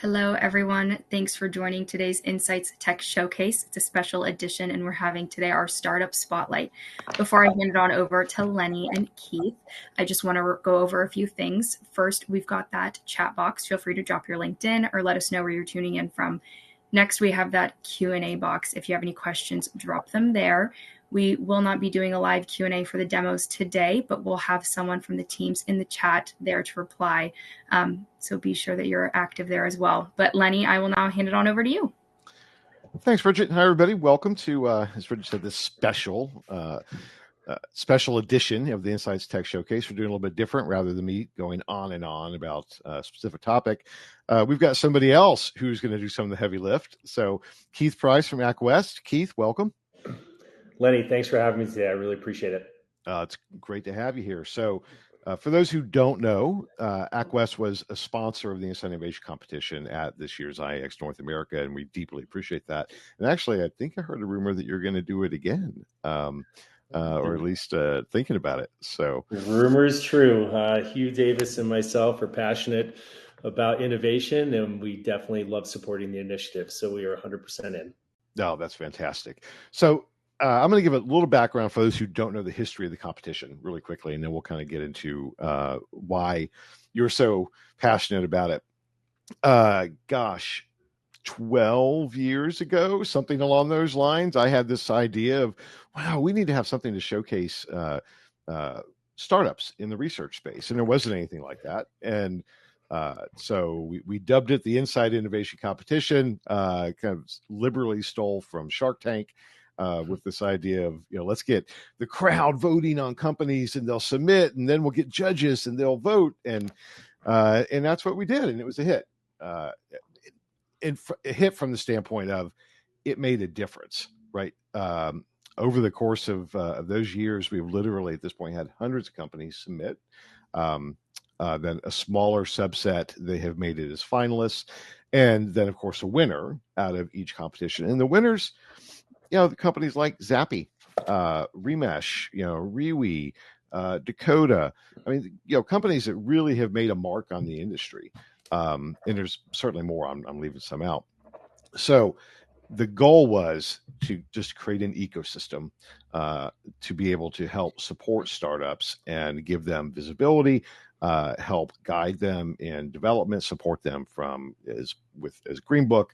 Hello, everyone. Thanks for joining today's Insights Tech Showcase. It's a special edition, and we're having today our Startup Spotlight. Before I hand it on over to Lenny and Keith, I just want to go over a few things. First, we've got that chat box. Feel free to drop your LinkedIn or let us know where you're tuning in from. Next, we have that Q&A box. If you have any questions, drop them there. We will not be doing a live Q&A for the demos today, but we'll have someone from the teams in the chat there to reply. So be sure that you're active there as well. But Lenny, I will now hand it on over to you. Thanks, Bridget. Hi, everybody. Welcome to, as Bridget said, this special edition of the Insights Tech Showcase. We're doing a little bit different rather than me going on and on about a specific topic. We've got somebody else who's going to do some of the heavy lift. So Keith Price from ACKWEST. Keith, welcome. Lenny, thanks for having me today. I really appreciate it. It's great to have you here. So for those who don't know, ACKWEST was a sponsor of the Inside Innovation Competition at this year's IAX North America, and we deeply appreciate that. And actually, I think I heard a rumor that you're going to do it again, or at least thinking about it. So rumor is true. Hugh Davis and myself are passionate about innovation, and we definitely love supporting the initiative. So we are 100% in. No, that's fantastic. So I'm going to give a little background for those who don't know the history of the competition really quickly, and then we'll kind of get into why you're so passionate about it. 12 years ago, something along those lines, I had this idea of, wow, we need to have something to showcase startups in the research space, and there wasn't anything like that. And so we dubbed it the Inside Innovation Competition, kind of liberally stole from Shark Tank. With this idea of, let's get the crowd voting on companies, and they'll submit, and then we'll get judges and they'll vote. And that's what we did. And it was a hit. A hit from the standpoint of it made a difference, right? Over the course of those years, we've literally at this point had hundreds of companies submit. Then a smaller subset, they have made it as finalists. And then, of course, a winner out of each competition. And the winners, the companies like Zappy, Remesh, Rewe, Dakota. I mean, companies that really have made a mark on the industry. And there's certainly more. I'm leaving some out. So the goal was to just create an ecosystem to be able to help support startups and give them visibility, help guide them in development, support them as Greenbook.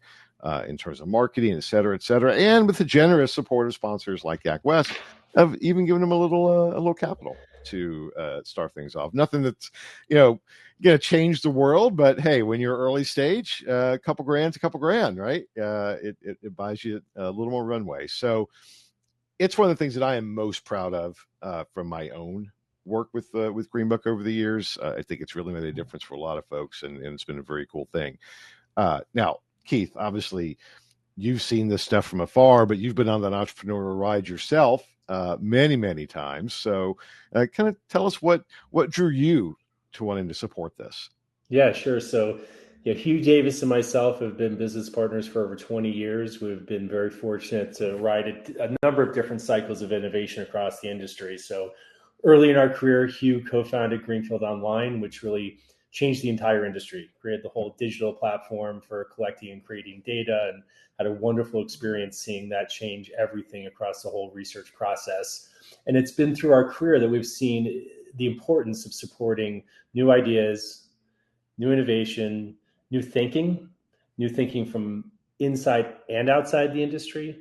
In terms of marketing, et cetera, and with the generous support of sponsors like ACKWEST, have even given them a little capital to start things off. Nothing that's going to change the world, but hey, when you're early stage, a couple grand's a couple grand, right? It buys you a little more runway. So it's one of the things that I am most proud of from my own work with Greenbook over the years. I think it's really made a difference for a lot of folks, and it's been a very cool thing. Now, Keith, obviously, you've seen this stuff from afar, but you've been on that entrepreneurial ride yourself many, many times. So kind of tell us what drew you to wanting to support this. Yeah, sure. So Hugh Davis and myself have been business partners for over 20 years. We've been very fortunate to ride a number of different cycles of innovation across the industry. So early in our career, Hugh co-founded Greenfield Online, which really changed the entire industry, created the whole digital platform for collecting and creating data, and had a wonderful experience seeing that change everything across the whole research process. And it's been through our career that we've seen the importance of supporting new ideas, new innovation, new thinking from inside and outside the industry.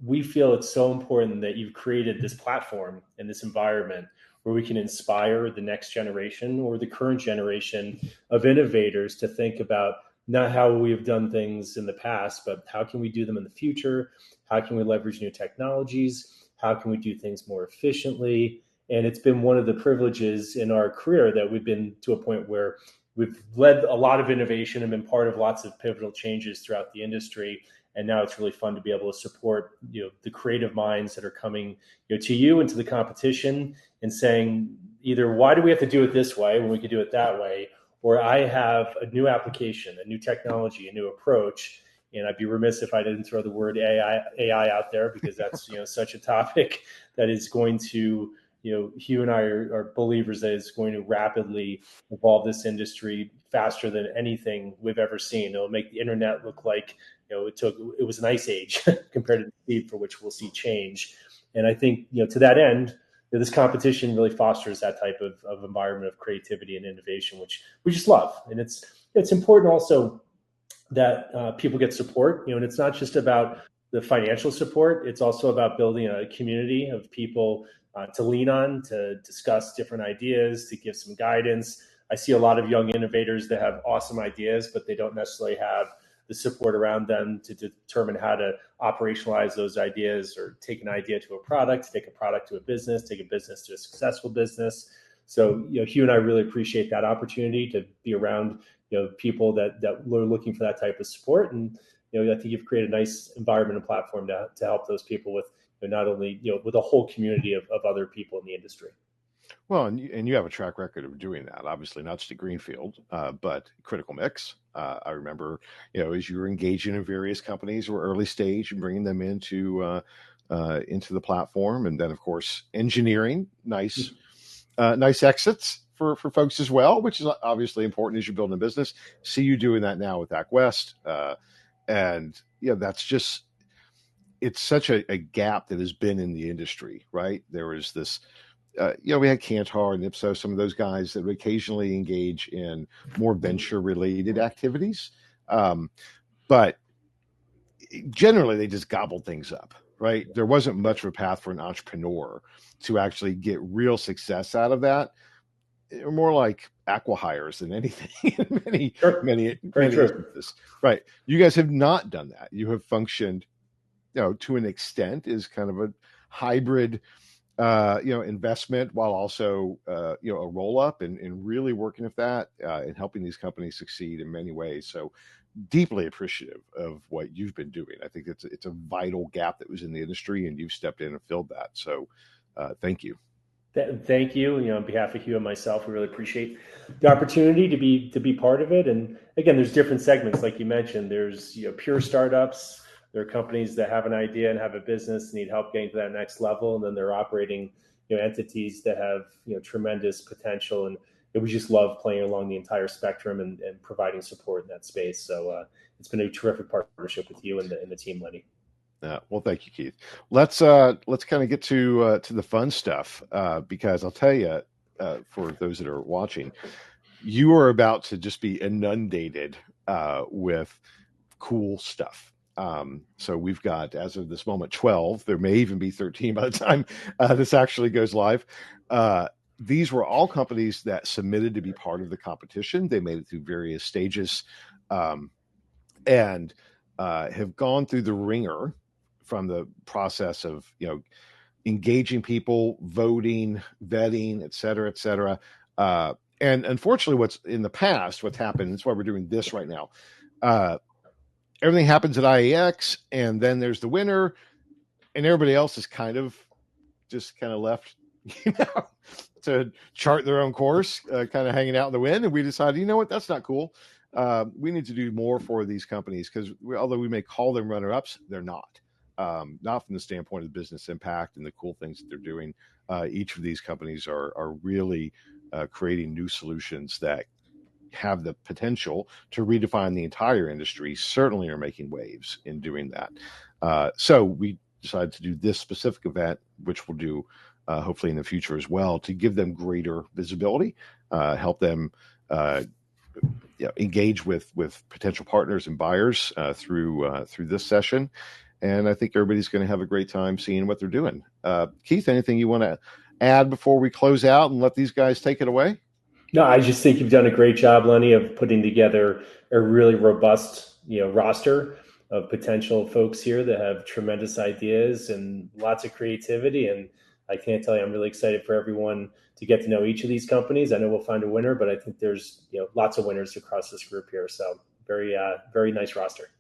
We feel it's so important that you've created this platform and this environment where we can inspire the next generation or the current generation of innovators to think about not how we've done things in the past, but how can we do them in the future? How can we leverage new technologies? How can we do things more efficiently? And it's been one of the privileges in our career that we've been to a point where we've led a lot of innovation and been part of lots of pivotal changes throughout the industry. And now it's really fun to be able to support, the creative minds that are coming, to you and to the competition and saying either, why do we have to do it this way when we could do it that way? Or I have a new application, a new technology, a new approach. And I'd be remiss if I didn't throw the word AI out there, because that's, such a topic that is going to Hugh and I are believers that it's going to rapidly evolve this industry faster than anything we've ever seen. It'll make the internet look like it was an ice age compared to the speed for which we'll see change. And I think to that end, this competition really fosters that type of environment of creativity and innovation, which we just love. And it's important also that people get support. And it's not just about the financial support; it's also about building a community of people to lean on, to discuss different ideas, to give some guidance. I see a lot of young innovators that have awesome ideas, but they don't necessarily have the support around them to determine how to operationalize those ideas, or take an idea to a product, take a product to a business, take a business to a successful business. So, Hugh and I really appreciate that opportunity to be around, people that are looking for that type of support. And, I think you've created a nice environment and platform to help those people with not only, with a whole community of other people in the industry. Well, and you have a track record of doing that. Obviously, not just at Greenfield, but Critical Mix. I remember, as you were engaging in various companies or early stage and bringing them into the platform, and then of course engineering, nice exits for folks as well, which is obviously important as you're building a business. See you doing that now with ACKWEST, and that's just. It's such a gap that has been in the industry, right? There was this. We had Kantar and Ipsos, some of those guys that would occasionally engage in more venture-related activities. But generally, they just gobbled things up, right? There wasn't much of a path for an entrepreneur to actually get real success out of that. They were more like acqui-hires than anything in many instances. Right. You guys have not done that. You have functioned, to an extent, is kind of a hybrid investment, while also, a roll up and really working with that and helping these companies succeed in many ways. So deeply appreciative of what you've been doing. I think it's a vital gap that was in the industry, and you've stepped in and filled that. So thank you. Thank you. On behalf of Hugh and myself, we really appreciate the opportunity to be part of it. And again, there's different segments, like you mentioned. There's pure startups. There are companies that have an idea and have a business, need help getting to that next level, and then they're operating entities that have tremendous potential. And we just love playing along the entire spectrum and providing support in that space. So it's been a terrific partnership with you and the team, Lenny. Well, thank you, Keith. Let's kind of get to the fun stuff, because I'll tell you, for those that are watching, you are about to just be inundated with cool stuff. So we've got, as of this moment, 12. There may even be 13 by the time this actually goes live. These were all companies that submitted to be part of the competition. They made it through various stages, and have gone through the ringer from the process of engaging people, voting, vetting, et cetera, et cetera. And unfortunately, what's happened, that's why we're doing this right now. Everything happens at IAX, and then there's the winner, and everybody else is kind of left, to chart their own course, kind of hanging out in the wind. And we decided, that's not cool. We need to do more for these companies, because although we may call them runner-ups, they're not from the standpoint of business impact and the cool things that they're doing. Each of these companies are really creating new solutions that have the potential to redefine the entire industry. Certainly are making waves in doing that. So we decided to do this specific event, which we'll do hopefully in the future as well, to give them greater visibility, help them engage with potential partners and buyers through this session. And I think everybody's going to have a great time seeing what they're doing. Keith, anything you want to add before we close out and let these guys take it away? No, I just think you've done a great job, Lenny, of putting together a really robust, roster of potential folks here that have tremendous ideas and lots of creativity. And I can't tell you, I'm really excited for everyone to get to know each of these companies. I know we'll find a winner, but I think there's lots of winners across this group here. So very nice roster.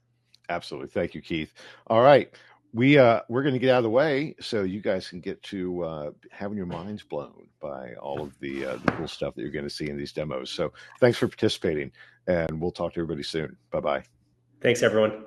Absolutely. Thank you, Keith. All right. We're going to get out of the way so you guys can get to having your minds blown by all of the cool stuff that you're going to see in these demos. So thanks for participating, and we'll talk to everybody soon. Bye-bye. Thanks, everyone.